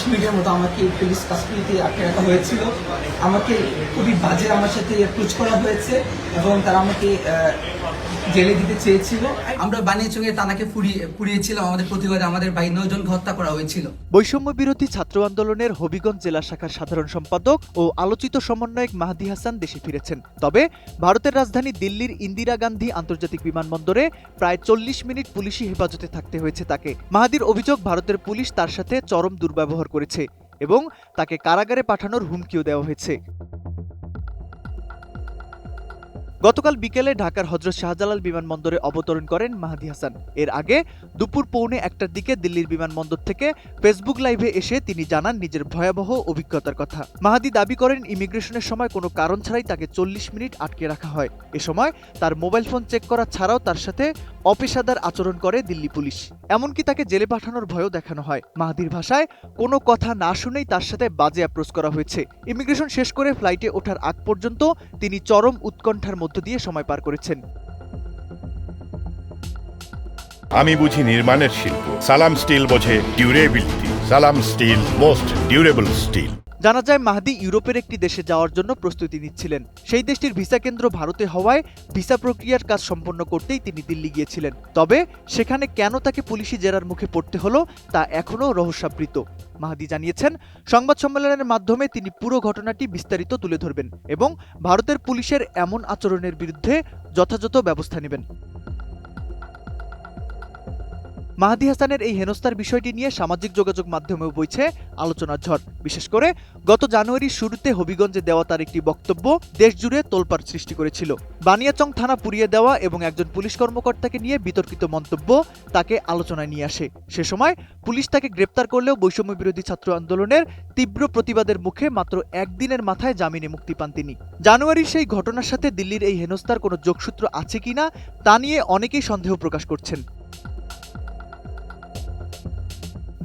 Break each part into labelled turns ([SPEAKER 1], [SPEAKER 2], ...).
[SPEAKER 1] মিনিটের মতো আমাকে পুলিশ কাস্টডিতে আটকে রাখা হয়েছিল। আমাকে খুবই বাজে আমার সাথে অ্যাপ্রোচ করা হয়েছে এবং তারা আমাকে জেলে দিতে চেয়েছিল। আমরা বানিয়াচংয়ে টানাকে পুড়িয়েছিলাম। আমাদের প্রতিবাদে আমাদের ভাই 9 জনকে হত্যা করা হয়েছিল।
[SPEAKER 2] বৈষম্য বিরোধী ছাত্র আন্দোলনের হবিগঞ্জ জেলা শাখার সাধারণ সম্পাদক ও আলোচিত সমন্বয়ক মাহদী হাসান দেশে ফিরেছেন। তবে ভারতের রাজধানী দিল্লির ইন্দিরা গান্ধী আন্তর্জাতিক বিমানবন্দরে প্রায় 40 মিনিট পুলিশি হেফাজতে থাকতে হয়েছে তাকে। মাহাদির অভিযোগ, ভারতের পুলিশ তার সাথে চরম দুর্ব্যবহার করেছে এবং তাকে কারাগারে পাঠানোর হুমকিও দেওয়া হয়েছে। গতকাল বিকেলে ঢাকার হযরত শাহজালাল বিমানবন্দরে অবতরণ করেন মাহদী হাসান। এর আগে দুপুর 1:45টার দিকে দিল্লির বিমানবন্দর থেকে ফেসবুক লাইভে এসে তিনি জানান নিজের ভয়াবহ অভিজ্ঞতার কথা। মাহদী দাবি করেন, ইমিগ্রেশনের সময় কোনো কারণ ছাড়াই তাকে 40 মিনিট আটকে রাখা হয়। এ সময় তার মোবাইল ফোন চেক করা ছাড়াও তার সাথে অপেশাদার আচরণ করে দিল্লি পুলিশ। এমনকি তাকে জেলে পাঠানোর ভয়ও দেখানো হয়। মাহদীর ভাষায়, কোনো কথা না শুনেই তার সাথে বাজে অ্যাপ্রোচ করা হয়েছে। ইমিগ্রেশন শেষ করে ফ্লাইটে ওঠার আগ পর্যন্ত তিনি চরম উৎকণ্ঠার মধ্য দিয়ে সময় পার করেছেন।
[SPEAKER 3] আমি বুঝি নির্মাণের শিল্প, সালাম স্টিল বোঝে ডিউরেবিলিটি। সালাম স্টিল, মোস্ট ডিউরেবল স্টিল।
[SPEAKER 2] জানা যায়, মাহদী ইউরোপের একটি দেশে যাওয়ার জন্য প্রস্তুতি নিচ্ছিলেন। সেই দেশটির ভিসা কেন্দ্র ভারতে হওয়ায় ভিসা প্রক্রিয়ার কাজ সম্পন্ন করতেই তিনি দিল্লি গিয়েছিলেন। তবে সেখানে কেন তাকে পুলিশি জেরার মুখে পড়তে হলো তা এখনও রহস্যাবৃত। মাহদী জানিয়েছেন, সংবাদ সম্মেলনের মাধ্যমে তিনি পুরো ঘটনাটি বিস্তারিত তুলে ধরবেন এবং ভারতের পুলিশের এমন আচরণের বিরুদ্ধে যথাযথ ব্যবস্থা নেবেন। মাহদী হাসানের এই হেনস্থার বিষয়টি নিয়ে সামাজিক যোগাযোগ মাধ্যমেও বইছে আলোচনার ঝড়। বিশেষ করে গত জানুয়ারির শুরুতে হবিগঞ্জে দেওয়া তার একটি বক্তব্য দেশজুড়ে তোলপাড় সৃষ্টি করেছিল। বানিয়াচং থানা পুড়িয়ে দেওয়া এবং একজন পুলিশ কর্মকর্তাকে নিয়ে বিতর্কিত মন্তব্য তাকে আলোচনায় নিয়ে আসে। সে সময় পুলিশ তাকে গ্রেপ্তার করলেও বৈষম্য বিরোধী ছাত্র আন্দোলনের তীব্র প্রতিবাদের মুখে মাত্র একদিনের মাথায় জামিনে মুক্তি পান তিনি। জানুয়ারির সেই ঘটনার সাথে দিল্লির এই হেনস্থার কোনো যোগসূত্র আছে কিনা তা নিয়ে অনেকেই সন্দেহ প্রকাশ করছেন।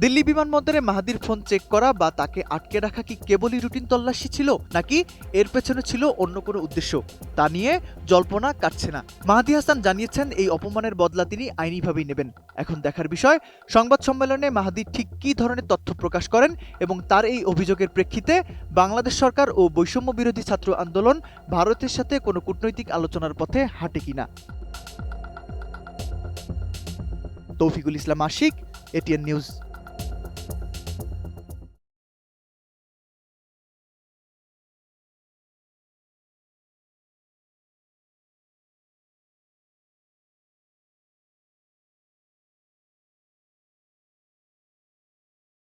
[SPEAKER 2] দিল্লি বিমানবন্দরে মাহদীর ফোন চেক করা বা তাকে আটকে রাখা কি কেবলই রুটিন তল্লাশি ছিল, নাকি এর পেছনে ছিল অন্য কোনো উদ্দেশ্য, তা নিয়ে জল্পনা কাটছে না। মাহদী হাসান জানিয়েছেন, এই অপমানের বদলা তিনি আইনিভাবেই নেবেন। এখন দেখার বিষয়, সংবাদ সম্মেলনে মাহদী ঠিক কী ধরনের তথ্য প্রকাশ করেন এবং তার এই অভিযোগের প্রেক্ষিতে বাংলাদেশ সরকার ও বৈষম্য বিরোধী ছাত্র আন্দোলন ভারতের সাথে কোনো কূটনৈতিক আলোচনার পথে হাঁটে কিনা। তৌফিকুল ইসলাম আশিক, এটিএন নিউজ।